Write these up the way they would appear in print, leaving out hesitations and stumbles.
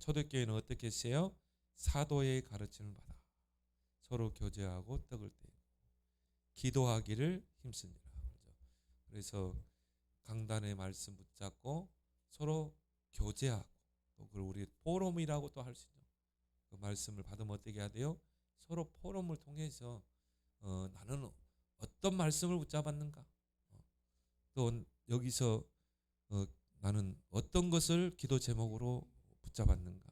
초대교회는 어떻게 했어요? 사도의 가르침을 받아 서로 교제하고 떡을 떼고 기도하기를 힘쓰니라. 그래서 강단의 말씀 붙잡고 서로 교제하고, 또 그걸 우리 포럼이라고 또 할 수 있죠. 그 말씀을 받으면 어떻게 해야 돼요? 서로 포럼을 통해서 나는 어떤 말씀을 붙잡았는가, 또 여기서 나는 어떤 것을 기도 제목으로 붙잡았는가,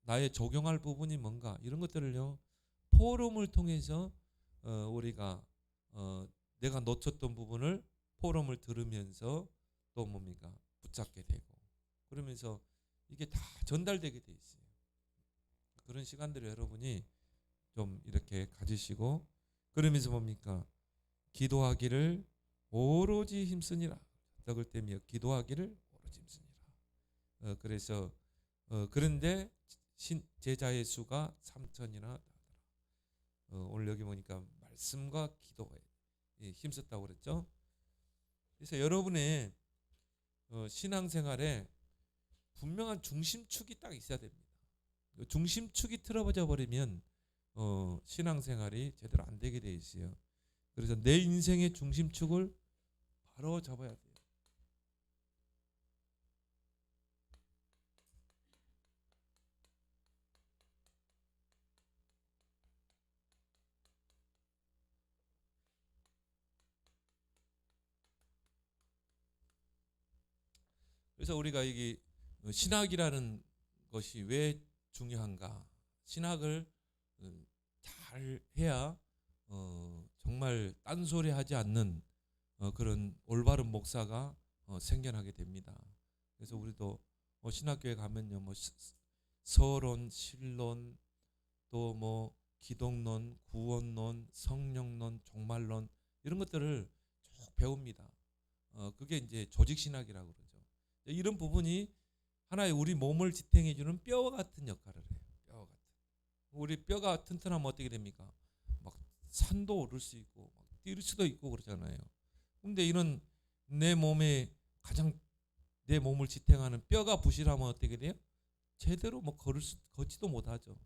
나의 적용할 부분이 뭔가, 이런 것들을요 포럼을 통해서 우리가 내가 놓쳤던 부분을 포럼을 들으면서 또 뭡니까 붙잡게 되고, 그러면서 이게 다 전달되게 돼 있어요. 그런 시간들을 여러분이 좀 이렇게 가지시고, 그러면서 뭡니까 기도하기를 오로지 힘쓰니라. 떡을 떼며 기도하기를 오로지 힘쓰니라. 그래서 그런데 제자의 수가 3,000이나 오늘 여기 보니까 말씀과 기도에 힘썼다고 그랬죠. 그래서 여러분의 신앙생활에 분명한 중심축이 딱 있어야 됩니다. 중심축이 틀어져 버리면 신앙생활이 제대로 안 되게 돼 있어요. 그래서 내 인생의 중심축을 바로 잡아야 돼요. 그래서 우리가 이게 신학이라는 것이 왜 중요한가? 신학을 잘 해야 정말 딴소리 하지 않는 그런 올바른 목사가 생겨나게 됩니다. 그래서 우리도 신학교에 가면요, 뭐 서론, 신론, 또 뭐 기독론, 구원론, 성령론, 종말론, 이런 것들을 쭉 배웁니다. 그게 이제 조직신학이라고 그러죠. 이런 부분이 하나의 우리 몸을 지탱해주는 뼈와 같은 역할을 해요. 뼈와 같은. 우리 뼈가 튼튼하면 어떻게 됩니까? 막 산도 오를 수 있고 막 뛸 수도 있고 그러잖아요. 근데 이런 내 몸에 가장 내 몸을 지탱하는 뼈가 부실하면 어떻게 돼요? 제대로 뭐 걷지도 못하죠.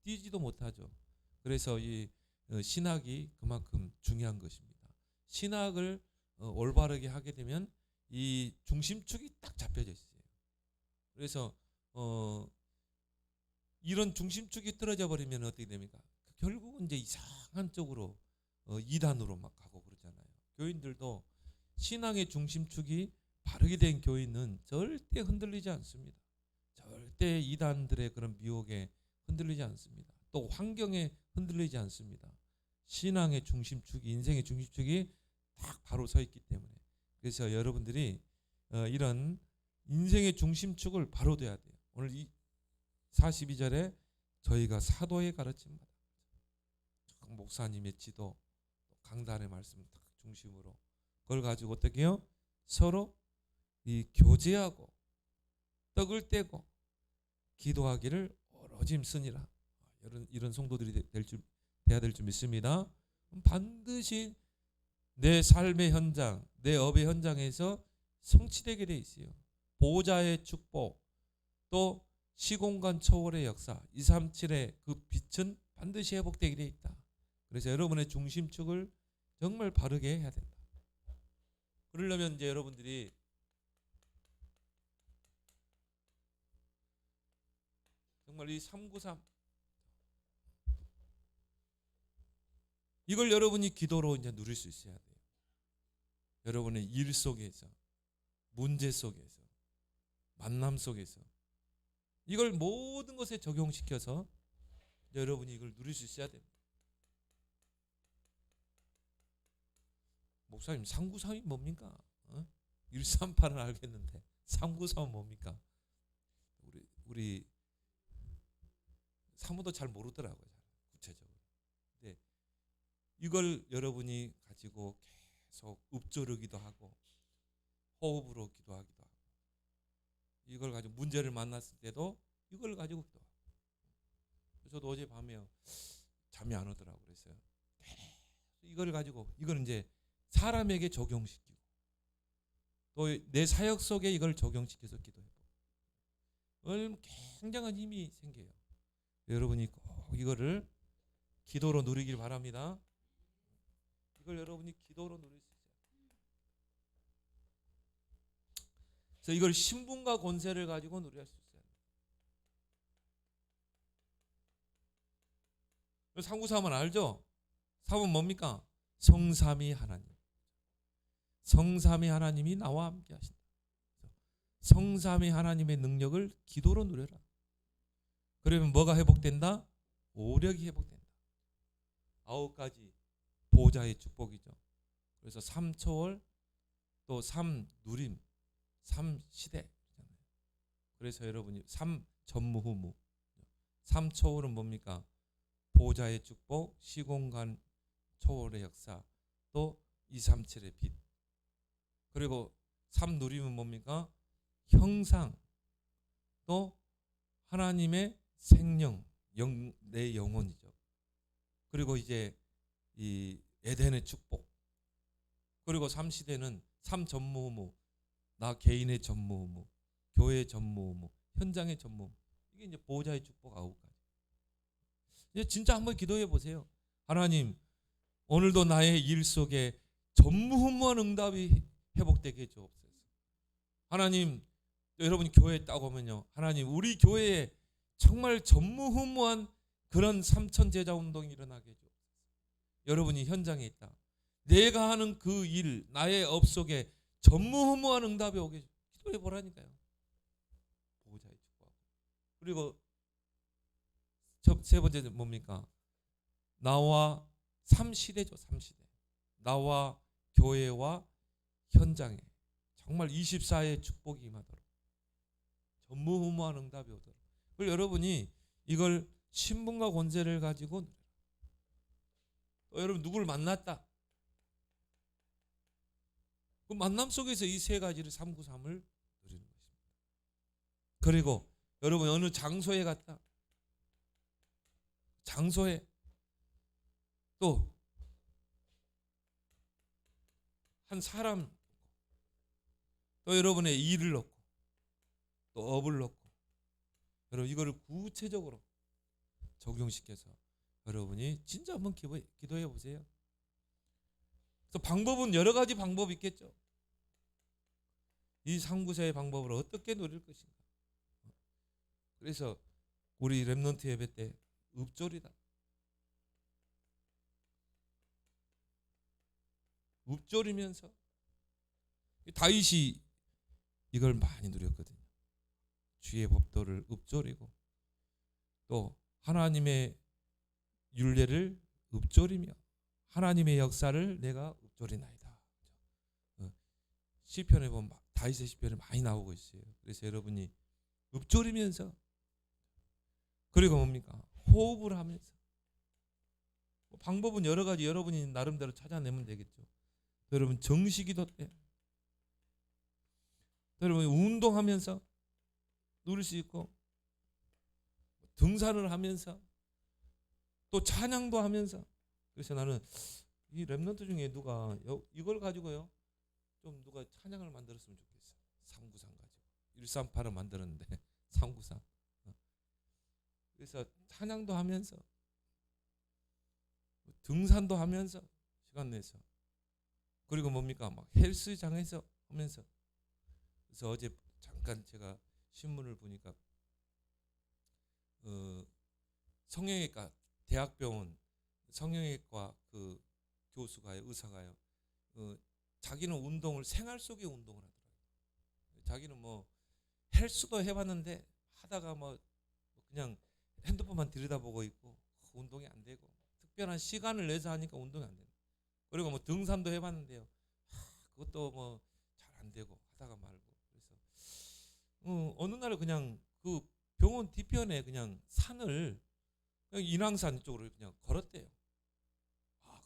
뛰지도 못하죠. 그래서 이 신학이 그만큼 중요한 것입니다. 신학을 올바르게 하게 되면 이 중심축이 딱 잡혀져 있어요. 그래서 이런 중심축이 떨어져 버리면 어떻게 됩니까? 결국은 이제 이상한 쪽으로 이단으로 막 가고 그러잖아요. 교인들도 신앙의 중심축이 바르게 된 교인은 절대 흔들리지 않습니다. 절대 이단들의 그런 미혹에 흔들리지 않습니다. 또 환경에 흔들리지 않습니다. 신앙의 중심축이, 인생의 중심축이 딱 바로 서 있기 때문에. 그래서 여러분들이 이런 인생의 중심축을 바로 둬야 돼요. 오늘 이 42절에 저희가 사도의 가르침 받아, 목사님의 지도, 강단의 말씀 딱 중심으로, 그걸 가지고 어떻게 해요? 서로 이 교제하고 떡을 떼고 기도하기를 오로지 힘쓰니라. 이런 성도들이 돼야 될 줄 믿습니다. 반드시 내 삶의 현장, 내 업의 현장에서 성취되게 돼 있어요. 보호자의 축복, 또 시공간 초월의 역사, 237의 그 빛은 반드시 회복되게 돼 있다. 그래서 여러분의 중심축을 정말 바르게 해야 된다. 그러려면 이제 여러분들이 정말 이 393 이걸 여러분이 기도로 이제 누릴 수 있어야 돼요. 여러분의 일 속에서, 문제 속에서, 만남 속에서 이걸 모든 것에 적용시켜서 여러분이 이걸 누릴 수 있어야 됩니다. 목사님 393이 뭡니까? 138은 알겠는데 393은 뭡니까? 우리 사모도 잘 모르더라고요. 구체적으로. 근데 이걸 여러분이 가지고 계속 읊조르기도 하고 호흡으로 기도하기도 하고, 이걸 가지고 문제를 만났을 때도 이걸 가지고 기도하고. 저도 어제 밤에 잠이 안 오더라고요. 그래서 이걸 가지고, 이걸 이제 사람에게 적용시키고 또 내 사역 속에 이걸 적용시켜서 기도해보고, 굉장한 힘이 생겨요. 여러분이 꼭 이거를 기도로 누리길 바랍니다. 이걸 여러분이 기도로 누릴 수 있어요. 그래서 이걸 신분과 권세를 가지고 누릴 수 있어요. 삼구삼은 알죠? 삼은 뭡니까? 성삼위 하나님. 성삼위 하나님이 나와 함께 하신다. 성삼위 하나님의 능력을 기도로 누려라. 그러면 뭐가 회복된다? 오력이 회복된다. 9가지 보좌의 축복이죠. 그래서 삼초월, 또 삼누림, 삼시대. 그래서 여러분이 삼전무후무. 삼초월은 뭡니까? 보좌의 축복, 시공간 초월의 역사, 또 237의 빛. 그리고 삼누림은 뭡니까? 형상, 또 하나님의 생명, 내 영혼이죠. 그리고 이제 이 에덴의 축복. 그리고 삼시대는 삼전무후무, 나 개인의 전무후무, 교회의 전무후무, 현장의 전무후무. 이게 이제 보호자의 축복 9가지. 이제 진짜 한번 기도해 보세요. 하나님, 오늘도 나의 일 속에 전무후무한 응답이 회복되게 해주옵소서. 하나님, 여러분이 교회에 딱 오면요, 하나님, 우리 교회에 정말 전무후무한 그런 삼천제자 운동이 일어나게 해주옵소서. 여러분이 현장에 있다. 내가 하는 그 일, 나의 업 속에 전무후무한 응답이 오게 기도해 보라니까요. 보호자의 축복. 그리고 세 번째는 뭡니까? 나와 삼시대죠. 삼시대. 나와 교회와 현장에 정말 24의 축복이 임하도록, 전무후무한 응답이 오도록. 그리고 여러분이 이걸 신분과 권세를 가지고, 또 여러분 누구를 만났다. 그 만남 속에서 이 세 가지를 393을 누리는 것입니다. 그리고 여러분 어느 장소에 갔다. 장소에 또 한 사람, 또 여러분의 일을 넣고, 또 업을 넣고, 여러분 이거를 구체적으로 적용시켜서 여러분이 진짜 한번 기도해 보세요. 그래서 방법은 여러 가지 방법이 있겠죠. 이 삼구세의 방법을 어떻게 누릴 것인가. 그래서 우리 렘넌트 예배 때 읍조리다. 읍조리면서 다윗이 이걸 많이 누렸거든요. 주의 법도를 읍조리고, 또 하나님의 율례를 읍조리며 하나님의 역사를 내가 읍조리나이다. 시편에 보면 다윗의 시편에 많이 나오고 있어요. 그래서 여러분이 읍조리면서, 그리고 뭡니까? 호흡을 하면서. 방법은 여러 가지 여러분이 나름대로 찾아내면 되겠죠. 여러분 정시기도 때, 여러분 운동하면서 누릴 수 있고, 등산을 하면서, 또 찬양도 하면서. 그래서 나는 이 렘넌트 중에 누가 이걸 가지고요 좀 누가 찬양을 만들었으면 좋겠어. 393 가지고 138을 만들었는데 393. 그래서 찬양도 하면서, 등산도 하면서 시간 내서, 그리고 뭡니까? 막 헬스장에서 하면서. 그래서 어제 잠깐 제가 신문을 보니까 성형외과 대학병원 성형외과 그 교수가요, 의사가요, 자기는 운동을 생활 속에 운동을 하더라고요. 자기는 뭐 헬스도 해봤는데 하다가 뭐 그냥 핸드폰만 들여다보고 있고 운동이 안 되고, 특별한 시간을 내서 하니까 운동이 안 된다. 그리고 뭐 등산도 해봤는데요, 그것도 뭐 잘 안 되고 하다가 말고. 그래서 어느 날 그냥 그 병원 뒤편에 그냥 산을, 그냥 인왕산 쪽으로 그냥 걸었대요.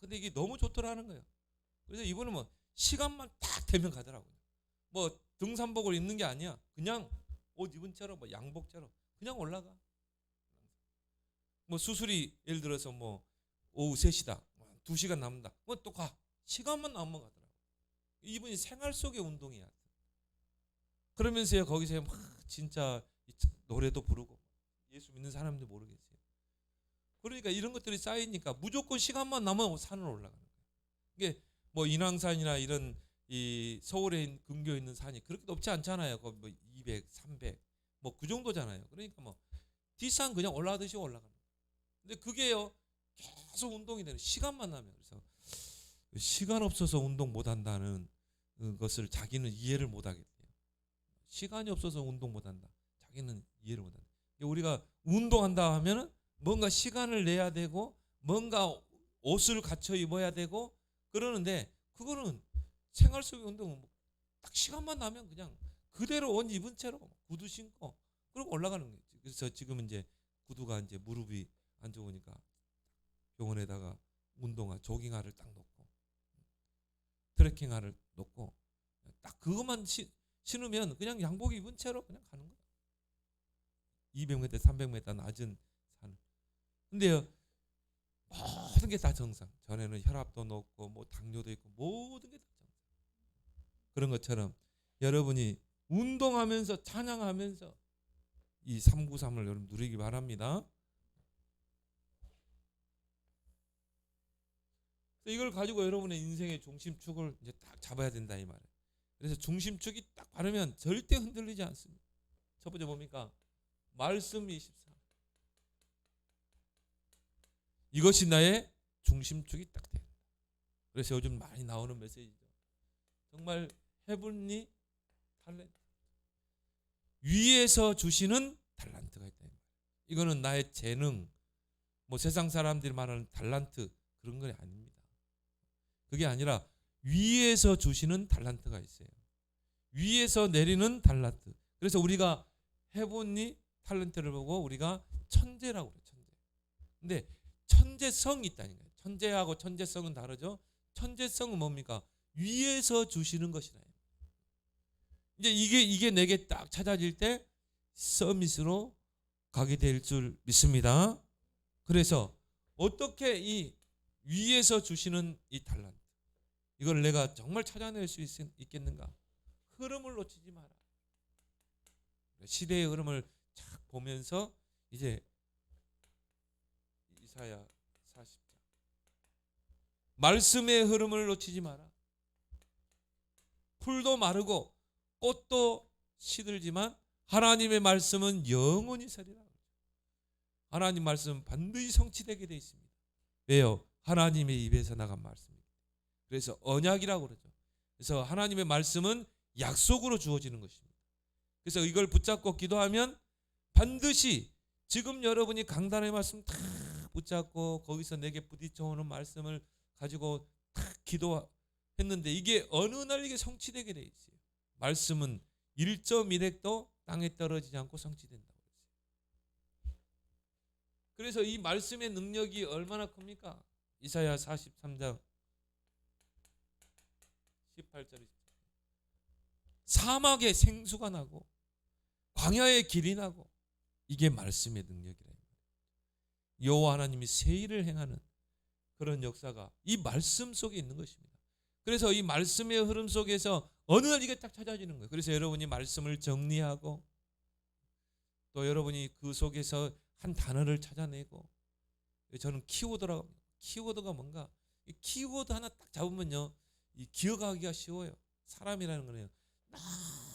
근데 이게 너무 좋더라는 거예요. 그래서 이번에 뭐 시간만 딱 되면 가더라고요. 뭐 등산복을 입는 게 아니야. 그냥 옷 입은 채로, 뭐 양복처럼 그냥 올라가. 뭐 수술이 예를 들어서 뭐 오후 3시다, 2시간 남는다, 뭐 또 가. 시간만 남으면 가더라고요. 이분이 생활 속의 운동이야. 그러면서요 거기서 막 진짜 노래도 부르고 예수 믿는 사람들 모르겠어요. 그러니까 이런 것들이 쌓이니까 무조건 시간만 나면 산을 올라가는 거예요. 이게 뭐 인왕산이나 이런 이 서울에 근교에 있는 산이 그렇게 높지 않잖아요. 거기 뭐 200, 300 뭐 그 정도잖아요. 그러니까 뭐 뒷산 그냥 올라가듯이 올라가는 거예요. 근데 그게요 계속 운동이 되는 시간만 나면. 그래서 시간 없어서 운동 못 한다는 것을 자기는 이해를 못 하겠대요. 시간이 없어서 운동 못 한다. 자기는 이해를 못 한다. 우리가 운동한다 하면은 뭔가 시간을 내야 되고 뭔가 옷을 갖춰 입어야 되고 그러는데 그거는 생활 속의 운동은 딱 시간만 나면 그냥 그대로 옷 입은 채로 구두 신고 그러고 올라가는 거예요. 그래서 지금 이제 구두가 이제 무릎이 안 좋으니까 병원에다가 운동화 조깅화를 딱 놓고 트레킹화를 놓고 딱 그것만 신으면 그냥 양복 입은 채로 그냥 가는 거예요. 200m, 300m 낮은 산. 근데요 모든 게 다 정상. 전에는 혈압도 높고 뭐 당뇨도 있고 모든 게 다 정상. 그런 것처럼 여러분이 운동하면서 찬양하면서 이 393을 여러분 누리기 바랍니다. 이걸 가지고 여러분의 인생의 중심축을 이제 딱 잡아야 된다 이 말이에요. 그래서 중심축이 딱 바르면 절대 흔들리지 않습니다. 첫 번째 뭡니까? 말씀 24. 이것이 나의 중심축이 딱 돼. 그래서 요즘 많이 나오는 메시지죠. 정말 헤븐리 탤런트. 위에서 주시는 탤런트가 있다. 이거는 나의 재능, 뭐 세상 사람들이 말하는 탤런트 그런 건 아닙니다. 그게 아니라 위에서 주시는 탤런트가 있어요. 위에서 내리는 탤런트. 그래서 우리가 헤븐리 탤런트를 보고 우리가 천재라고 그래요. 천재. 근데 천재성이 있다는 거예요. 천재하고 천재성은 다르죠. 천재성은 뭡니까? 위에서 주시는 것이라. 이제 이게 내게 딱 찾아질 때 서밋으로 가게 될 줄 믿습니다. 그래서 어떻게 이 위에서 주시는 이 탤런트 이걸 내가 정말 찾아낼 수 있겠는가? 흐름을 놓치지 마라. 시대의 흐름을 쫙 보면서 이제 이사야 40장 말씀의 흐름을 놓치지 마라. 풀도 마르고 꽃도 시들지만 하나님의 말씀은 영원히 서리라. 하나님 말씀은 반드시 성취되게 되어 있습니다. 왜요? 하나님의 입에서 나간 말씀입니다. 그래서 언약이라고 그러죠. 그래서 하나님의 말씀은 약속으로 주어지는 것입니다. 그래서 이걸 붙잡고 기도하면 반드시 지금 여러분이 강단의 말씀 다 붙잡고 거기서 내게 부딪혀오는 말씀을 가지고 다 기도했는데 이게 어느 날 이게 성취되게 돼 있어요. 말씀은 1.1핵도 땅에 떨어지지 않고 성취된다고 했어요. 그래서 이 말씀의 능력이 얼마나 큽니까? 이사야 43장 18절이 사막에 생수가 나고 광야에 길이 나고 이게 말씀의 능력이라. 여호와 하나님이 새 일을 행하는 그런 역사가 이 말씀 속에 있는 것입니다. 그래서 이 말씀의 흐름 속에서 어느 날 이게 딱 찾아지는 거예요. 그래서 여러분이 말씀을 정리하고 또 여러분이 그 속에서 한 단어를 찾아내고 저는 키워드라고 합니다. 키워드가 뭔가 이 키워드 하나 딱 잡으면요 이 기억하기가 쉬워요. 사람이라는 거는요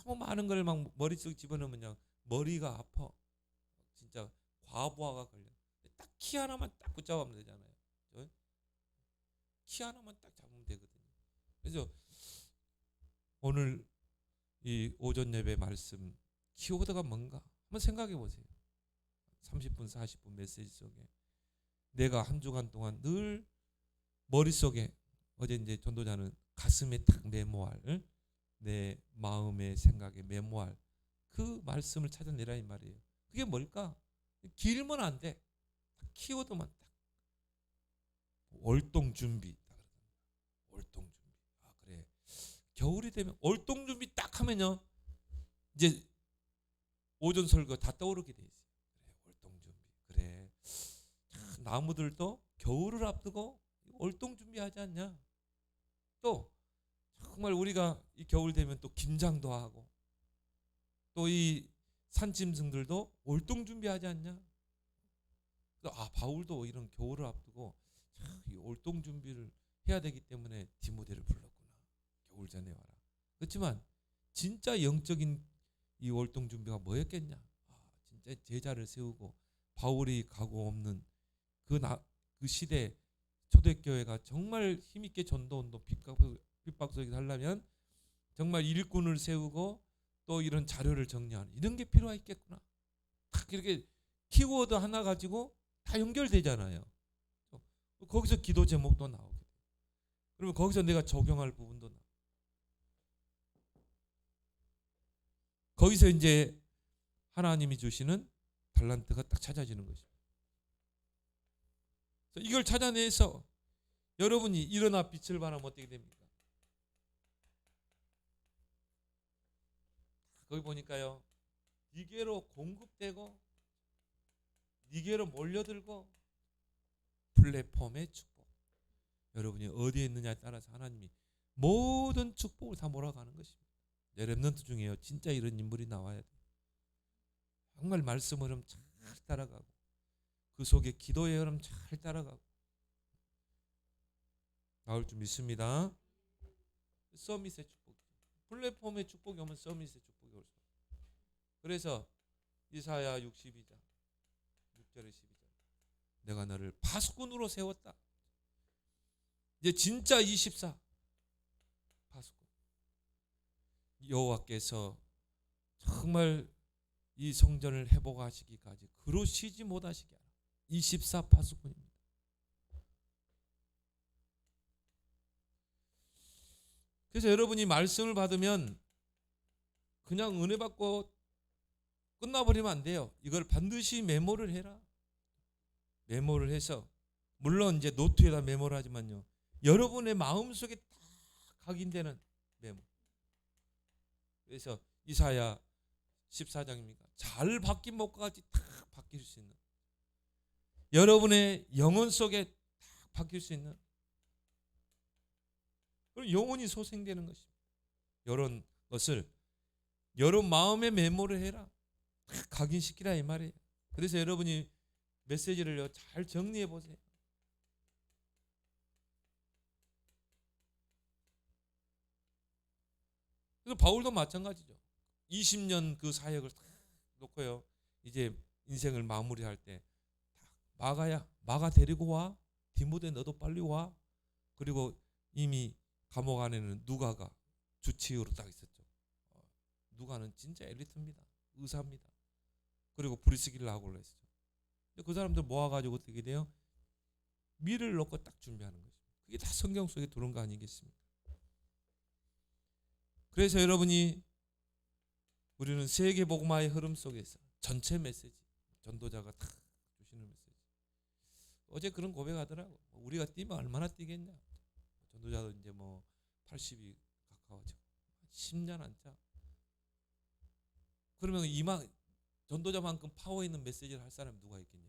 너무 많은 걸 막 머릿속에 집어넣으면요 머리가 아파. 진짜 과부하가 걸려. 딱 키 하나만 딱 붙잡으면 되잖아요. 키 하나만 딱 잡으면 되거든요. 그래서 오늘 이 오전 예배 말씀 키워드가 뭔가 한번 생각해 보세요. 30분 40분 메시지 속에 내가 한 주간 동안 늘 머릿속에 어제 이제 전도자는 가슴에 딱 메모할 내 마음의 생각에 메모할 그 말씀을 찾아내라 이 말이에요. 그게 뭘까? 길면 안 돼. 키워드만 딱. 월동 준비. 월동 준비. 아 그래. 겨울이 되면 월동 준비 딱 하면요. 이제 오전 설교 다 떠오르게 돼 있어요. 그래 월동 준비. 그래. 나무들도 겨울을 앞두고 월동 준비하지 않냐? 또 정말 우리가 이 겨울 되면 또 김장도 하고 또 이 산짐승들도 월동 준비하지 않냐? 바울도 이런 겨울을 앞두고 이 월동 준비를 해야 되기 때문에 디모데를 불렀구나. 겨울 전에 와라. 그렇지만 진짜 영적인 이 월동 준비가 뭐였겠냐? 진짜 제자를 세우고 바울이 가고 없는 그 시대 초대교회가 정말 힘있게 전도운동 핍박 속에 살려면 정말 일꾼을 세우고 또 이런 자료를 정리하는 이런 게 필요했겠구나. 딱 이렇게 키워드 하나 가지고 다 연결되잖아요. 거기서 기도 제목도 나오게 돼요. 그러면 거기서 내가 적용할 부분도 나오고 거기서 이제 하나님이 주시는 달란트가 딱 찾아지는 것입니다. 이걸 찾아내서 여러분이 일어나 빛을 발하면 어떻게 됩니까? 거기 보니까요, 니게로 공급되고 니게로 몰려들고 플랫폼의 축복. 여러분이 어디에 있느냐에 따라서 하나님이 모든 축복을 다 몰아가는 것입니다. 렘넌트 중에요, 진짜 이런 인물이 나와야 돼요. 정말 말씀의 흐름 잘 따라가고 그 속에 기도의 흐름 잘 따라가고 나올 줄 믿습니다. 서밋의 축복, 플랫폼의 축복이 오면 서밋의 축복이 올 수 있어요. 그래서 이사야 62장 6절에 12절 내가 너를 파수꾼으로 세웠다. 이제 진짜 24 파수꾼. 여호와께서 정말 이 성전을 회복하시기까지 그로 쉬지 못하시게 하라. 24 파수꾼입니다. 그래서 여러분이 말씀을 받으면 그냥 은혜 받고 끝나버리면 안 돼요. 이걸 반드시 메모를 해라. 메모를 해서 물론 이제 노트에다 메모를 하지만요, 여러분의 마음속에 딱 각인되는 메모. 그래서 이사야 14장입니까? 잘 바뀐 목과 같이 딱 바뀔 수 있는, 여러분의 영혼 속에 딱 바뀔 수 있는, 그리고 영혼이 소생되는 것입니다. 이런 것을 여러분 마음에 메모를 해라. 딱 각인시키라 이 말이에요. 그래서 여러분이 메시지를 잘 정리해 보세요. 그래서 바울도 마찬가지죠. 20년 그 사역을 딱 놓고요, 이제 인생을 마무리할 때 마가 데리고 와. 디모데 너도 빨리 와. 그리고 이미 감옥 안에는 누가가 주치의로 딱 있었죠. 누가는 진짜 엘리트입니다. 의사입니다. 그리고 브리스길라 하고로 했죠. 그 사람들 모아가지고 어떻게 돼요? 밀을 넣고 딱 준비하는 거죠. 그게 다 성경 속에 들어온 거 아니겠습니까? 그래서 여러분이 우리는 세계복음화의 흐름 속에서 전체 메시지, 전도자가 다 주시는 메시지. 어제 그런 고백하더라고. 우리가 뛰면 얼마나 뛰겠냐. 전도자도 이제 80이 가까워지고 10년 안 짜. 그러면 전도자만큼 파워 있는 메시지를 할 사람이 누가 있겠냐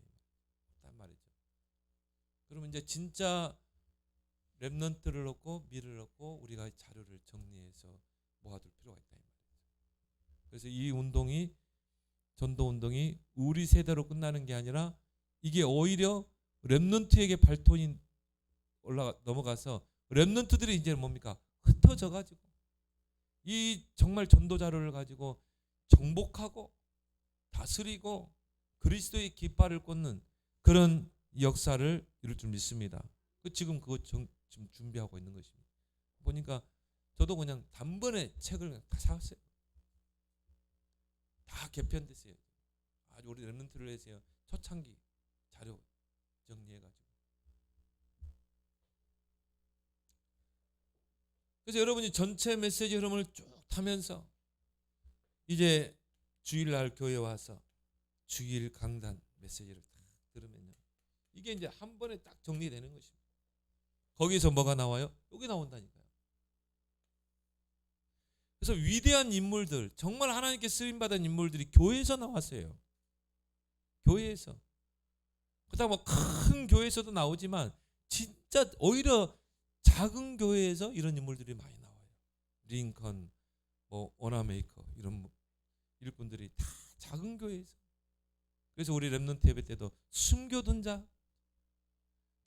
단 말이죠. 그러면 이제 진짜 렘넌트를 넣고 밀을 넣고 우리가 자료를 정리해서 모아둘 필요가 있다 이 말이죠. 그래서 이 운동이, 전도 운동이 우리 세대로 끝나는 게 아니라 이게 오히려 렘넌트에게 발톤이 넘어가서 렘넌트들이 이제 뭡니까? 흩어져 가지고 이 정말 전도 자료를 가지고 정복하고 다스리고 그리스도의 깃발을 꽂는 그런 역사를 이룰 줄 믿습니다. 지금 그거 지금 준비하고 있는 것입니다. 보니까 저도 그냥 단번에 책을 다 사왔어요. 다 개편됐어요. 아주 우리 렘넌트를 해서요, 초창기 자료 정리해가지고. 그래서 여러분이 전체 메시지 흐름을 쭉 타면서 이제 주일날 교회 와서 주일 강단 메시지를 딱 들으면요, 이게 이제 한 번에 딱 정리되는 것입니다. 거기서 뭐가 나와요? 여기 나온다니까요. 그래서 위대한 인물들, 정말 하나님께 쓰임받은 인물들이 교회에서 나왔어요. 교회에서. 그다음 큰 교회에서도 나오지만 진짜 오히려 작은 교회에서 이런 인물들이 많이 나와요. 링컨, 워나메이커 이런 일꾼들이 다 작은 교회에서. 그래서 우리 렘넌트 예배 때도 숨겨둔 자,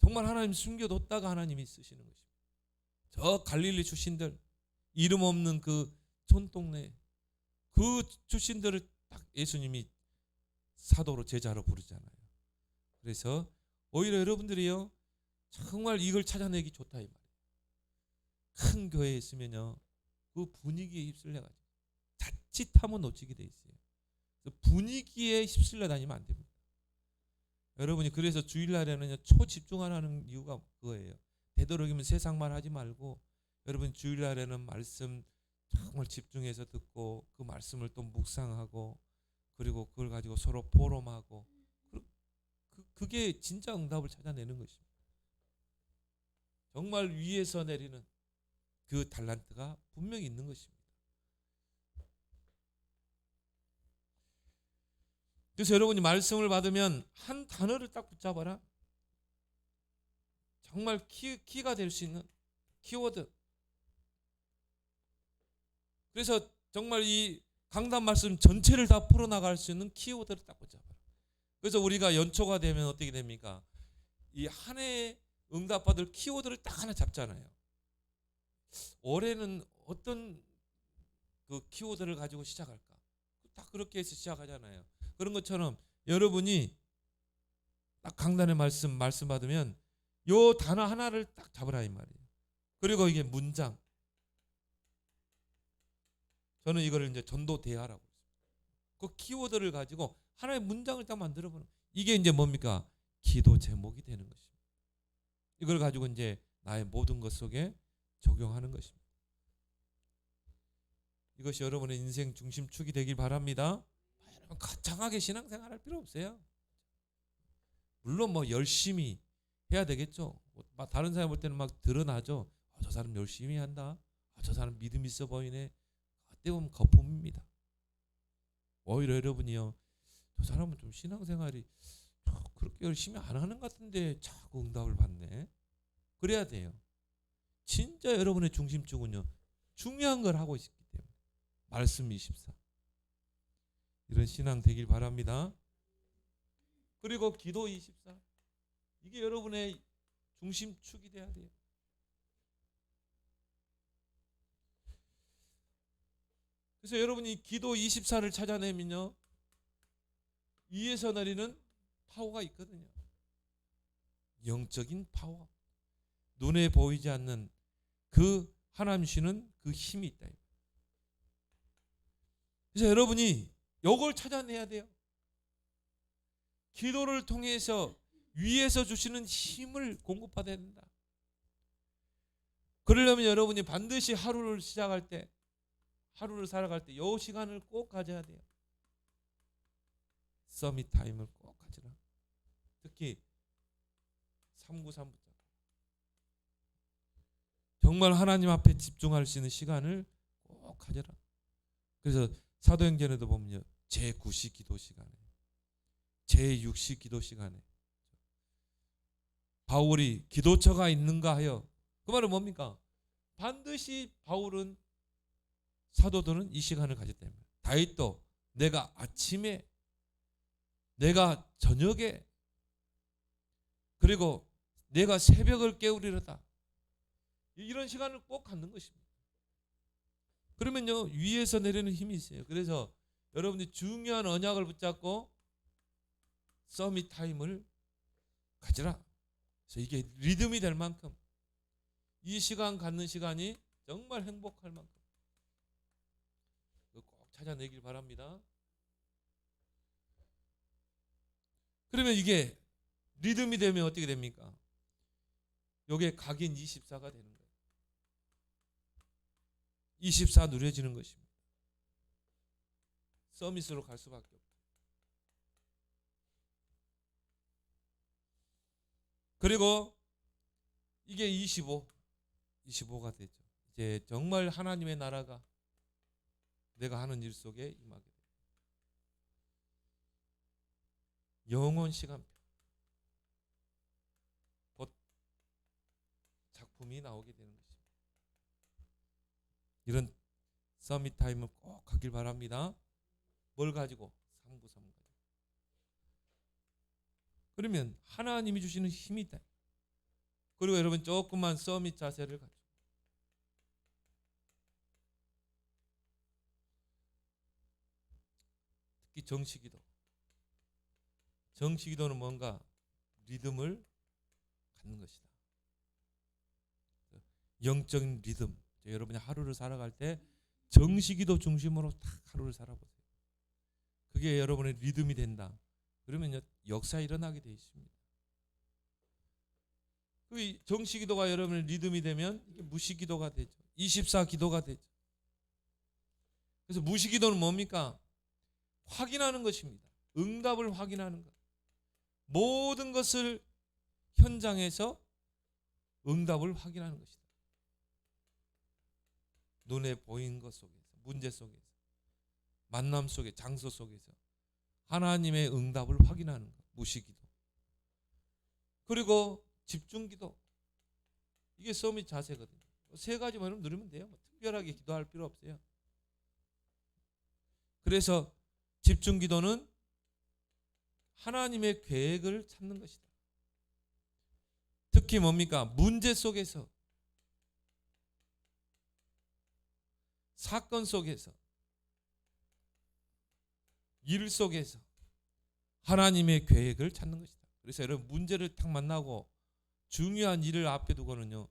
정말 하나님 숨겨뒀다가 하나님이 쓰시는 것입니다. 저 갈릴리 출신들, 이름 없는 그 촌동네, 그 출신들을 딱 예수님이 사도로 제자로 부르잖아요. 그래서 오히려 여러분들이요, 정말 이걸 찾아내기 좋다 이 말이에요. 큰 교회에 있으면요, 그 분위기에 휩쓸려가지고 자칫하면 놓치게 돼 있어요. 그래서 분위기에 휩쓸려 다니면 안 됩니다. 여러분이 그래서 주일날에는 초집중하라는 이유가 그거예요. 되도록이면 세상만 하지 말고 여러분 주일날에는 말씀 정말 집중해서 듣고 그 말씀을 또 묵상하고 그리고 그걸 가지고 서로 포럼하고 그게 진짜 응답을 찾아내는 것입니다. 정말 위에서 내리는 그 달란트가 분명히 있는 것입니다. 그래서 여러분이 말씀을 받으면 한 단어를 딱 붙잡아라. 정말 키가 될 수 있는 키워드. 그래서 정말 이 강단 말씀 전체를 다 풀어나갈 수 있는 키워드를 딱 붙잡아라. 그래서 우리가 연초가 되면 어떻게 됩니까? 이 한 해에 응답받을 키워드를 딱 하나 잡잖아요. 올해는 어떤 그 키워드를 가지고 시작할까? 딱 그렇게 해서 시작하잖아요. 그런 것처럼 여러분이 딱 강단의 말씀 받으면 요 단어 하나를 딱 잡으라 이 말이에요. 그리고 이게 문장. 저는 이거를 이제 전도 대화라고 했습니다. 그 키워드를 가지고 하나의 문장을 딱 만들어보는, 이게 이제 뭡니까? 기도 제목이 되는 것입니다. 이걸 가지고 이제 나의 모든 것 속에 적용하는 것입니다. 이것이 여러분의 인생 중심축이 되길 바랍니다. 여러분 거창하게 신앙생활 할 필요 없어요. 물론 뭐 열심히 해야 되겠죠. 다른 사람 볼 때는 막 드러나죠. 저 사람 열심히 한다. 저 사람 믿음 있어 보이네. 그때 보면 거품입니다. 오히려 여러분이요, 저 사람은 좀 신앙생활이 그렇게 열심히 안 하는 것 같은데 자꾸 응답을 받네. 그래야 돼요. 진짜 여러분의 중심축은요, 중요한 걸 하고 있기 때문에. 말씀 24. 이런 신앙 되길 바랍니다. 그리고 기도 24. 이게 여러분의 중심축이 돼야 돼요. 그래서 여러분이 기도 24를 찾아내면요, 위에서 내리는 파워가 있거든요. 영적인 파워. 눈에 보이지 않는 그 하나님 주시는 그 힘이 있다. 그래서 여러분이 이걸 찾아내야 돼요. 기도를 통해서 위에서 주시는 힘을 공급받아야 된다. 그러려면 여러분이 반드시 하루를 시작할 때, 하루를 살아갈 때 이 시간을 꼭 가져야 돼요. 서밋 타임을 꼭 가지라. 특히 393부터 정말 하나님 앞에 집중할 수 있는 시간을 꼭 가져라. 그래서 사도행전에도 보면요, 제9시 기도 시간에, 제6시 기도 시간에 바울이 기도처가 있는가 하여, 그 말은 뭡니까? 반드시 바울은, 사도들은 이 시간을 가졌다면, 다윗도 내가 아침에, 내가 저녁에, 그리고 내가 새벽을 깨우리로다, 이런 시간을 꼭 갖는 것입니다. 그러면요, 위에서 내리는 힘이 있어요. 그래서 여러분들이 중요한 언약을 붙잡고 서밋 타임을 가지라. 그래서 이게 리듬이 될 만큼, 이 시간 갖는 시간이 정말 행복할 만큼 꼭 찾아내길 바랍니다. 그러면 이게 리듬이 되면 어떻게 됩니까? 이게 각인 24가 되는 거예요. 24 누려지는 것입니다. 서밋으로 갈 수밖에 없어요. 그리고 이게 25가 되죠. 이제 정말 하나님의 나라가 내가 하는 일 속에 임하게 돼요. 영원 시간표. 곧 작품이 나오게 되는 것입니다. 이런 서밋 타임을 꼭 가길 바랍니다. 뭘 가지고? 상부삼 가지고. 그러면 하나님이 주시는 힘이 있다. 그리고 여러분 조금만 서밋 자세를 가지고 특히 정식기도. 정식기도는 뭔가 리듬을 갖는 것이다. 영적인 리듬. 여러분이 하루를 살아갈 때 정식기도 중심으로 딱 하루를 살아보세요. 그게 여러분의 리듬이 된다. 그러면 역사 일어나게 돼 있습니다. 그 정식기도가 여러분의 리듬이 되면 이게 무식기도가 되죠. 24기도가 되죠. 그래서 무식기도는 뭡니까? 확인하는 것입니다. 응답을 확인하는 것. 모든 것을 현장에서 응답을 확인하는 것이다. 눈에 보이는 것 속에서, 문제 속에서, 만남 속에, 장소 속에서 하나님의 응답을 확인하는 것. 무식기도. 그리고 집중기도. 이게 서밋 자세거든요. 세 가지만 누리면 돼요. 특별하게 기도할 필요 없어요. 그래서 집중기도는 하나님의 계획을 찾는 것이다. 특히 뭡니까? 문제 속에서, 사건 속에서, 일 속에서 하나님의 계획을 찾는 것이다. 그래서 여러분 문제를 딱 만나고 중요한 일을 앞에 두고는요,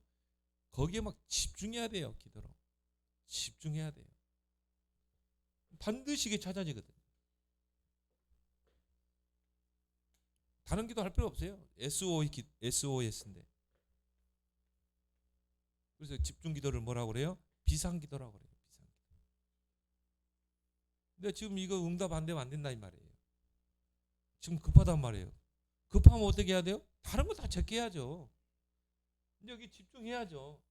거기에 막 집중해야 돼요. 기도로 집중해야 돼요. 반드시 이게 찾아지거든요. 다른 기도 할 필요 없어요. SOS인데. 그래서 집중 기도를 뭐라고 그래요? 비상 기도라고 그래요. 비상 기도. 근데 지금 이거 응답 안 되면 안 된다 이 말이에요. 지금 급하단 말이에요. 급하면 어떻게 해야 돼요? 다른 거 다 제껴야죠. 근데 여기 집중해야죠.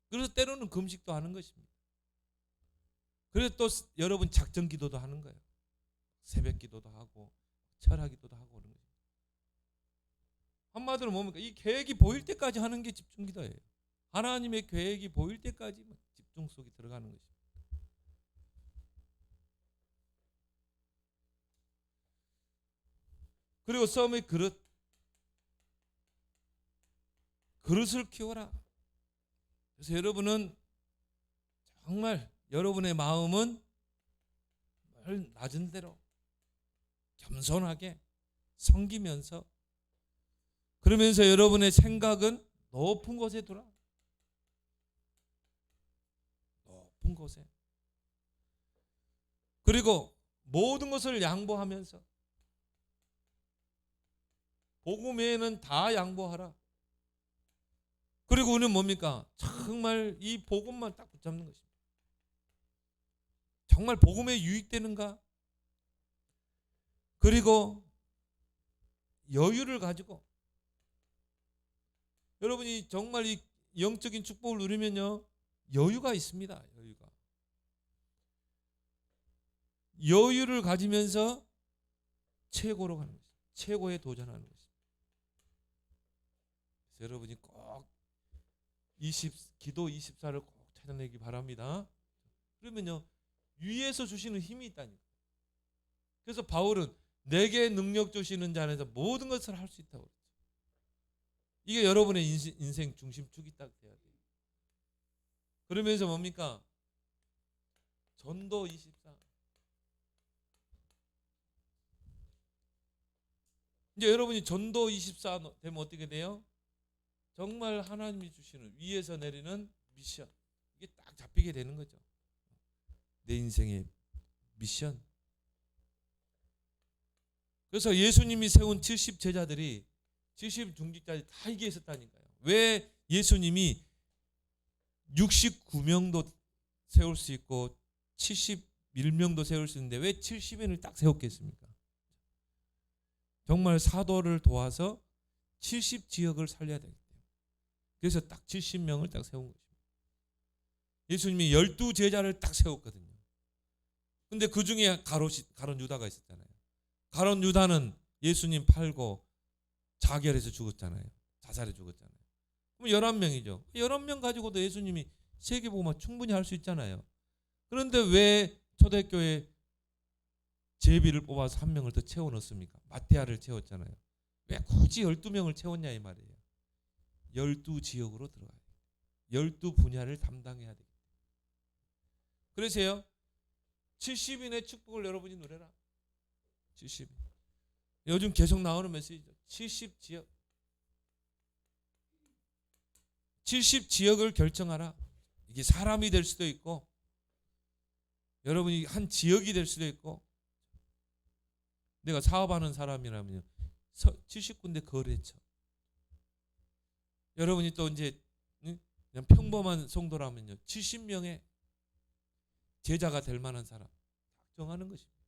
그래서 때로는 금식도 하는 것입니다. 그래서 또 여러분 작전 기도도 하는 거예요. 새벽 기도도 하고 철학 기도도 하고 그런 거죠. 한마디로 뭡니까? 이 계획이 보일 때까지 하는 게 집중 기도예요. 하나님의 계획이 보일 때까지 집중 속에 들어가는 것입니다. 그리고 썸의 그릇을 키워라. 그래서 여러분은 정말 여러분의 마음은 낮은 대로 겸손하게 섬기면서, 그러면서 여러분의 생각은 높은 곳에 두라. 높은 곳에. 그리고 모든 것을 양보하면서, 복음 외에는 다 양보하라. 그리고 우리는 뭡니까? 정말 이 복음만 딱 붙잡는 것입니다. 정말 복음에 유익되는가? 그리고 여유를 가지고, 여러분이 정말 이 영적인 축복을 누리면요, 여유가 있습니다. 여유를 가지면서 최고로 가는 것입니다. 최고에 도전하는 것입니다. 그래서 여러분이 꼭 기도 24를 꼭 찾아내기 바랍니다. 그러면요, 위에서 주시는 힘이 있다니까. 그래서 바울은 내게 능력 주시는 자 안에서 모든 것을 할 수 있다고 그랬죠. 이게 여러분의 인생 중심축이 딱 돼야 돼요. 그러면서 뭡니까? 전도 24. 이제 여러분이 전도 24 되면 어떻게 돼요? 정말 하나님이 주시는 위에서 내리는 미션, 이게 딱 잡히게 되는 거죠. 내 인생의 미션. 그래서 예수님이 세운 70 제자들이 70 중직자들이 다 이게 있었다니까요. 왜 예수님이 69명도 세울 수 있고 71명도 세울 수 있는데 왜 70인을 딱 세웠겠습니까? 정말 사도를 도와서 70지역을 살려야 되기 때문에. 그래서 딱 70명을 딱 세운 것입니다. 예수님이 12제자를 딱 세웠거든요. 근데 그 중에 가룟 유다가 있었잖아요. 가룟 유다는 예수님 팔고 자결해서 죽었잖아요. 자살해 죽었잖아요. 그럼 11명이죠. 11명 가지고도 예수님이 세계복음화 충분히 할 수 있잖아요. 그런데 왜 초대교회 제비를 뽑아서 한 명을 더 채워 넣습니까? 마테아를 채웠잖아요. 왜 굳이 12명을 채웠냐 이 말이에요. 12지역으로 들어가요. 12분야를 담당해야 돼요. 그래서요. 70인의 축복을 여러분이 누려라. 70인. 요즘 계속 나오는 메시지죠. 70지역. 70지역을 결정하라. 이게 사람이 될 수도 있고 여러분이 한 지역이 될 수도 있고 내가 사업하는 사람이라면요. 70군데 거래처. 여러분이 또 이제 그냥 평범한 성도라면요. 70명의 제자가 될 만한 사람 정하는 것입니다.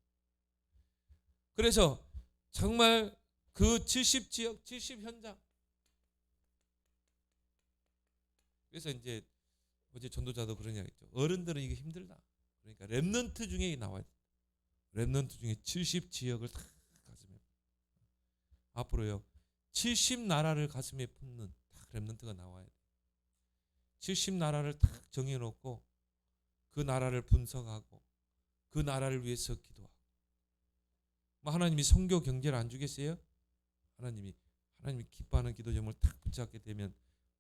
그래서 정말 그 70지역, 70현장. 그래서 이제 어제 전도자도 그런 이야기 했죠. 어른들은 이게 힘들다. 그러니까 렘넌트 중에 나와야 돼. 렘넌트 중에 70지역을 다 가슴에 앞으로요. 70나라를 가슴에 품는 딱 렘넌트가 나와야 돼. 70나라를 딱 정해놓고 그 나라를 분석하고 그 나라를 위해서 기도하고 뭐 하나님이 선교 경제를 안 주겠어요? 하나님이 기뻐하는 기도 제목을 딱 붙잡게 되면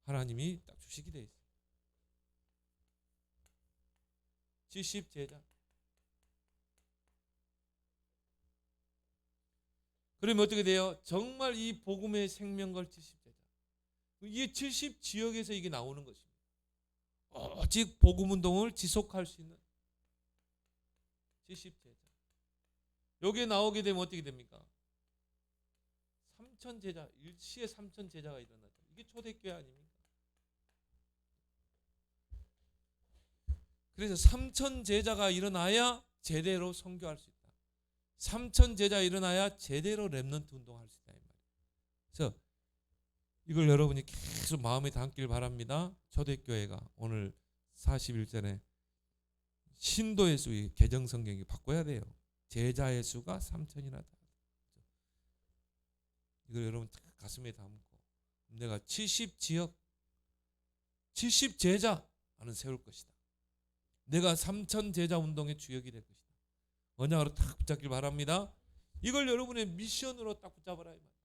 하나님이 딱 주시게 돼 있어요. 70제자. 그러면 어떻게 돼요? 정말 이 복음의 생명걸 70제자. 이게 70지역에서 이게 나오는 것입니다. 오직 복음 운동을 지속할 수 있는 70제자. 여기에 나오게 되면 어떻게 됩니까? 3,000제자, 일시에 3,000제자가 일어나죠. 이게 초대교회 아닙니까? 그래서 3,000제자가 일어나야 제대로 선교할 수 있다. 3,000제자 일어나야 제대로 렘넌트 운동할 수 있다 이 말이에요. 그래서 이걸 여러분이 계속 마음에 담길 바랍니다. 초대교회가 오늘 41절에 신도의 수, 개정 성경이 바꿔야 돼요. 제자의 수가 3,000이나 다. 이걸 여러분 가슴에 담고 내가 70지역, 70제자는 세울 것이다. 내가 3,000제자 운동의 주역이 될 것이다. 언약으로 딱 붙잡길 바랍니다. 이걸 여러분의 미션으로 딱 붙잡아라 이 말이에요.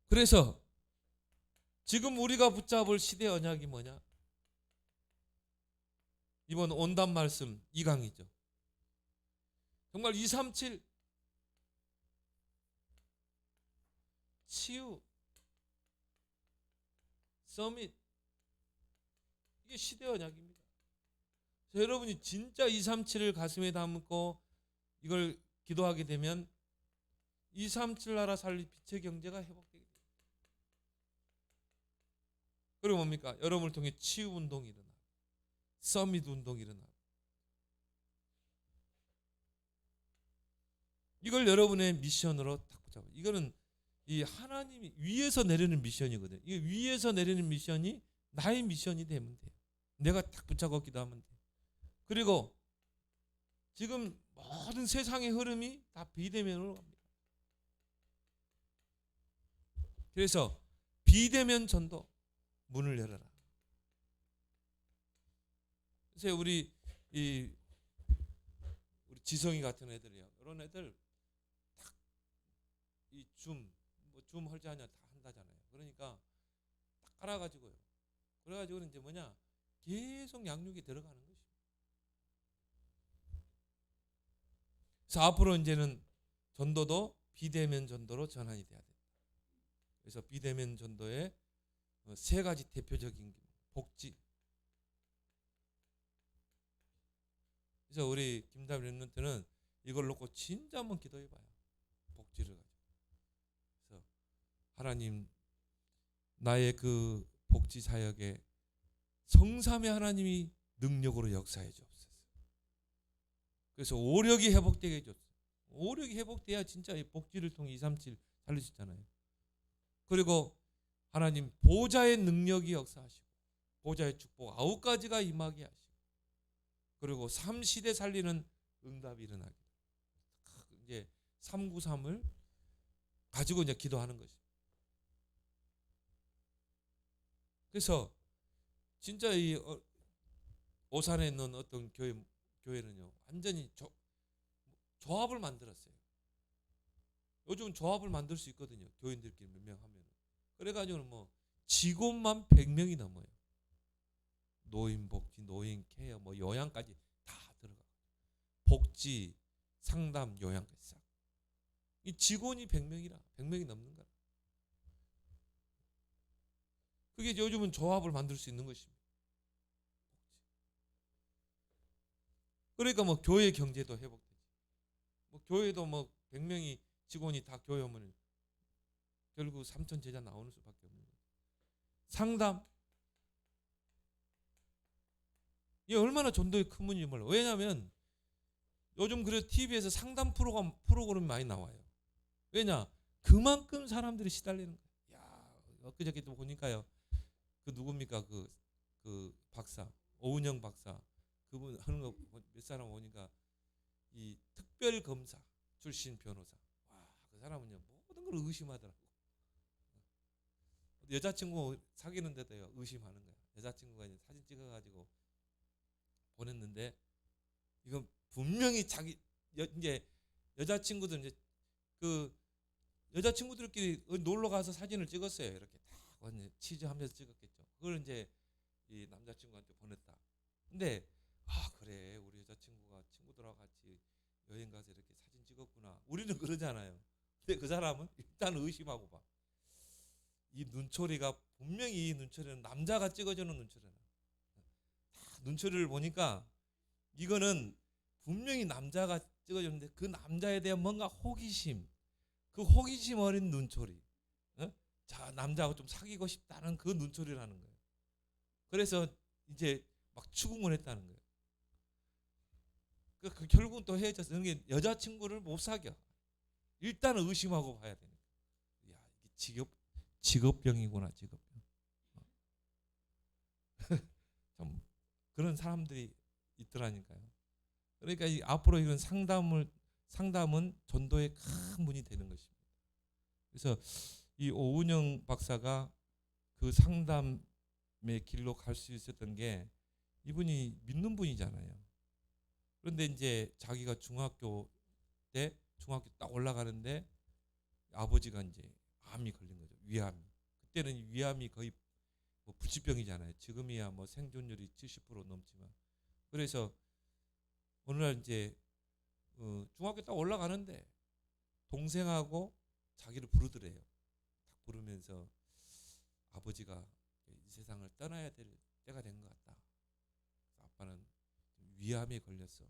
그래서 지금 우리가 붙잡을 시대 언약이 뭐냐? 이번 온단 말씀 2강이죠. 정말 237 치유 서밋 이게 시대 언약입니다. 여러분이 진짜 237을 가슴에 담고 이걸 기도하게 되면 237 나라 살릴 빛의 경제가 회복되게 됩니다. 그리고 뭡니까? 여러분을 통해 치유 운동이 일어나, 서밋 운동이 일어나. 이걸 여러분의 미션으로 딱 붙잡아. 이거는 이 하나님이 위에서 내리는 미션이거든요. 이 위에서 내리는 미션이 나의 미션이 되면 돼요. 내가 딱 붙잡고 기도하면 돼요. 그리고 지금 모든 세상의 흐름이 다 비대면으로 갑니다. 그래서 비대면 전도 문을 열어라. 그래서 우리 지성이 같은 애들이요. 이런 애들 딱 이 줌 할지 하냐 다 한다잖아요. 그러니까 딱 깔아가지고요. 그래가지고는 이제 뭐냐 계속 양육이 들어가는 것입니다. 그래서 앞으로 이제는 전도도 비대면 전도로 전환이 돼야 됩니다. 그래서 비대면 전도의 세 가지 대표적인 복지. 그래서 우리 김다빈 렘넌트는 이걸 놓고 진짜 한번 기도해봐요. 복지를 가지고. 그래서 하나님 나의 그 복지 사역에 성삼의 하나님이 능력으로 역사해 주옵소서. 그래서 오력이 회복되게 해줬어요. 오력이 회복돼야 진짜 이 복지를 통해 237 살릴 수 있잖아요. 그리고 하나님 보좌의 능력이 역사하시고 보좌의 축복 9가지가 임하게 하시고 그리고 3시대 살리는 응답이 일어나게 이제 393을 가지고 이제 기도하는 것입니다. 그래서 진짜 이 오산에 있는 어떤 교회는요 완전히 조합을 만들었어요. 요즘 조합을 만들 수 있거든요. 교인들끼리 몇 명 하면. 그래가지고는 뭐 직원만 100명이 넘어요. 노인 복지, 노인 케어, 뭐 요양까지 다 들어가. 복지, 상담, 요양까지 싹. 이 직원이 100명이라 100명이 넘는 거라. 그게 요즘은 조합을 만들 수 있는 것입니다. 그러니까 뭐 교회 경제도 회복되지. 뭐 교회도 뭐 100명이 직원이 다 교회 오면 결국 3천 제자 나오는 수밖에 없는 거예요. 상담. 이게 얼마나 전도의 큰 문인지 몰라. 왜냐하면 요즘 그래 TV에서 상담 프로그램이 많이 나와요. 왜냐? 그만큼 사람들이 시달리는 거예요. 야, 엊그저께 또 보니까요. 그 누굽니까? 그 박사, 오은영 박사. 그분 하는 거 몇 사람 오니까 이 특별 검사 출신 변호사. 와, 그 사람은요 모든 걸 의심하더라고. 여자친구 사귀는데도요 의심하는 거야. 여자친구가 이제 사진 찍어가지고 보냈는데 이건 분명히 자기 이제 여자친구들 이제 그 여자친구들끼리 놀러 가서 사진을 찍었어요. 이렇게 딱 치즈하면서 찍었겠죠. 그걸 이제 이 남자친구한테 보냈다. 근데 그래 우리 여자친구가 친구들하고 같이 여행 가서 이렇게 사진 찍었구나. 우리는 그러잖아요. 근데 그 사람은 일단 의심하고 봐. 이 눈초리가 분명히 이 눈초리는 남자가 찍어주는 눈초리야. 눈초리를 보니까 이거는 분명히 남자가 찍어줬는데 그 남자에 대한 뭔가 호기심, 그 호기심 어린 눈초리. 자 남자하고 좀 사귀고 싶다는 그 눈초리라는 거예요. 그래서 이제 막 추궁을 했다는 거예요. 그 결국은 또 헤어졌어. 그게 여자친구를 못 사겨. 일단 의심하고 봐야 되니까. 야 이게 직업병이구나 직업병. 참 그런 사람들이 있더라니까요. 그러니까 앞으로 이런 상담은 전도의 큰 문이 되는 것입니다. 그래서 이 오은영 박사가 그 상담의 길로 갈 수 있었던 게 이분이 믿는 분이잖아요. 그런데 이제 자기가 중학교 딱 올라가는데 아버지가 이제 암이 걸린 거죠. 위암이. 그때는 위암이 거의 뭐 불치병이잖아요. 지금이야 뭐 생존율이 70% 넘지만. 그래서 어느 날 이제 중학교 딱 올라가는데 동생하고 자기를 부르더래요. 딱 부르면서 아버지가 이 세상을 떠나야 될 때가 된 것 같다. 아빠는 위암에 걸렸어.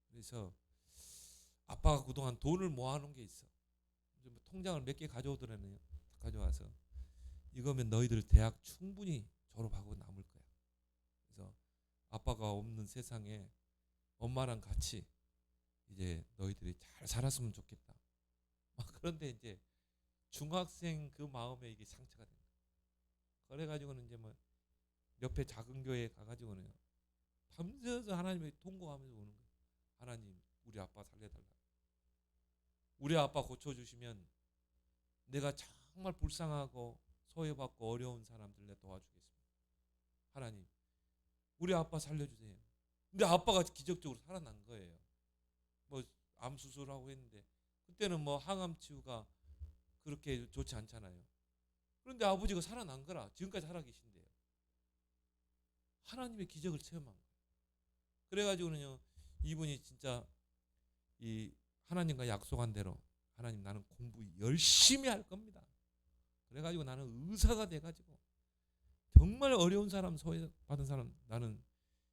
그래서 아빠가 그동안 돈을 모아놓은 게 있어. 뭐 통장을 몇 개 가져오더라네요. 가져와서 이거면 너희들 대학 충분히 졸업하고 남을 거야. 그래서 아빠가 없는 세상에 엄마랑 같이 이제 너희들이 잘 살았으면 좋겠다. 그런데 이제 중학생 그 마음에 이게 상처가 된 거야. 그래가지고는 이제 뭐 옆에 작은 교회에 가가지고는 밤새서 하나님에 통곡하면서 오는 거예요. 하나님, 우리 아빠 살려달라. 우리 아빠 고쳐주시면 내가 정말 불쌍하고 소외받고 어려운 사람들 내 도와주겠습니다. 하나님, 우리 아빠 살려주세요. 근데 아빠가 기적적으로 살아난 거예요. 뭐 암 수술하고 했는데 그때는 뭐 항암 치유가 그렇게 좋지 않잖아요. 그런데 아버지가 살아난 거라 지금까지 살아계신대요. 하나님의 기적을 체험한 거예요. 그래가지고는요 이분이 진짜 이 하나님과 약속한 대로 하나님 나는 공부 열심히 할 겁니다. 그래가지고 나는 의사가 돼가지고 정말 어려운 사람 소외받은 사람 나는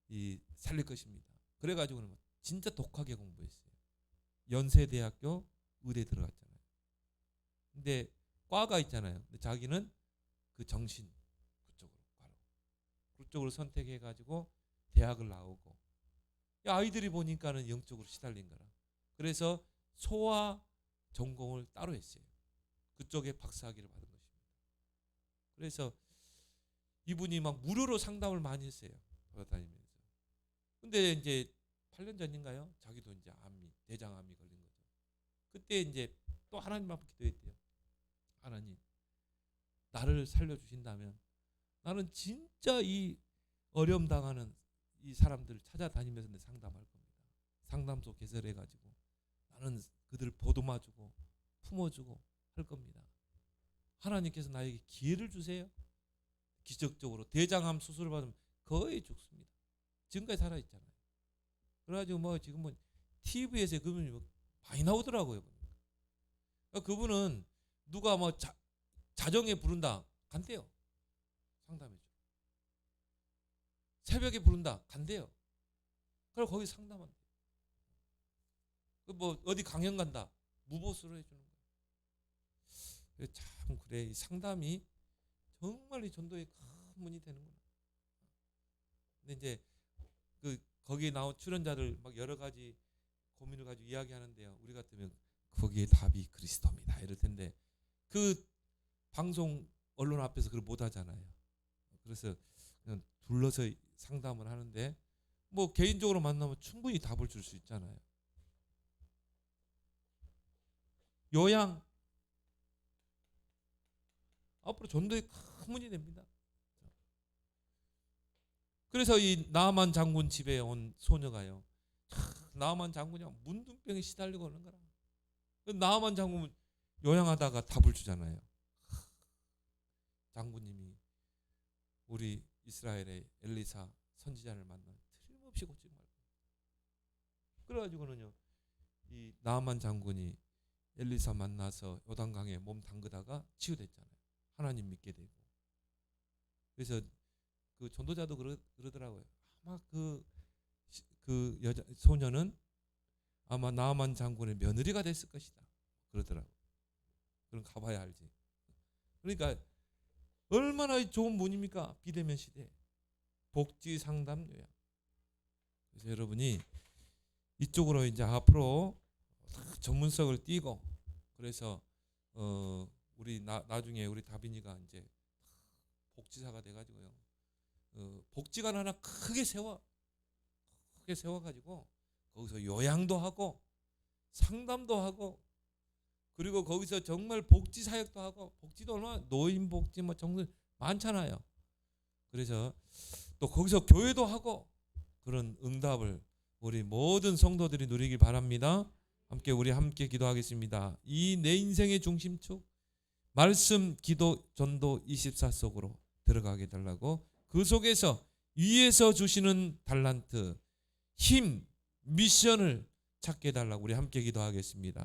이 살릴 것입니다. 그래가지고는 진짜 독하게 공부했어요. 연세대학교 의대 들어갔잖아요. 근데 과가 있잖아요. 근데 자기는 그 정신 그쪽으로 선택해가지고 대학을 나오고 아이들이 보니까는 영적으로 시달린 거라. 그래서 소아 전공을 따로 했어요. 그쪽에 박사학위를 받은 것입니다. 그래서 이분이 막 무료로 상담을 많이 했어요. 돌아다니면서. 근데 이제 8년 전인가요? 자기도 이제 대장암이 걸린 거죠. 그때 이제 또 하나님 앞에 기도했대요. 하나님, 나를 살려주신다면 나는 진짜 이 어려움 당하는 이 사람들 찾아다니면서 내 상담할 겁니다. 상담소 개설해가지고 나는 그들을 보듬어주고 품어주고 할 겁니다. 하나님께서 나에게 기회를 주세요. 기적적으로 대장암 수술을 받으면 거의 죽습니다. 지금까지 살아있잖아요. 그래가지고 뭐 지금 뭐 TV에서 그분이 뭐 많이 나오더라고요. 그분은 누가 뭐 자정에 부른다 간대요. 상담해줘. 새벽에 부른다 간대요. 그럼 거기 상담한대. 뭐 어디 강연 간다 무보수로 해주는 거예요. 참 그래, 이 상담이 정말 이 전도의 큰 문이 되는구나. 근데 이제 거기에 나온 출연자들 막 여러 가지 고민을 가지고 이야기하는데요. 우리 같으면 거기에 답이 그리스도입니다 이럴 텐데 그 방송 언론 앞에서 그걸 못 하잖아요. 그래서 그냥 둘러서 상담을 하는데 뭐 개인적으로 만나면 충분히 답을 줄 수 있잖아요. 요양 앞으로 전도의 큰 문이 됩니다. 그래서 이 나아만 장군 집에 온 소녀가요. 나아만 장군이 문둥병에 시달리고 오는 거라. 나아만 장군은 요양하다가 답을 주잖아요. 장군님이 우리 이스라엘의 엘리사 선지자를 만나면 틀림없이 고치지 말고. 그래가지고는요, 이 나아만 장군이 엘리사 만나서 요단강에 몸 담그다가 치유됐잖아요. 하나님 믿게 되고. 그래서 그 전도자도 그러더라고요. 아마 그 여자 소녀는 아마 나아만 장군의 며느리가 됐을 것이다. 그러더라고. 그럼 가봐야 알지. 그러니까 얼마나 좋은 분입니까? 비대면 시대. 복지 상담 요양. 그래서 여러분이 이쪽으로 이제 앞으로 전문성을 띄고 그래서 우리 나중에 우리 다빈이가 이제 복지사가 돼가지고요. 복지관 하나 크게 세워가지고 거기서 요양도 하고 상담도 하고 그리고 거기서 정말 복지 사역도 하고 복지도 얼마나 노인 복지 뭐 정말 많잖아요. 그래서 또 거기서 교회도 하고 그런 응답을 우리 모든 성도들이 누리길 바랍니다. 우리 함께 기도하겠습니다. 이 내 인생의 중심축 말씀 기도 전도 24 속으로 들어가게 달라고 그 속에서 위에서 주시는 달란트 힘 미션을 찾게 해달라고 우리 함께 기도하겠습니다.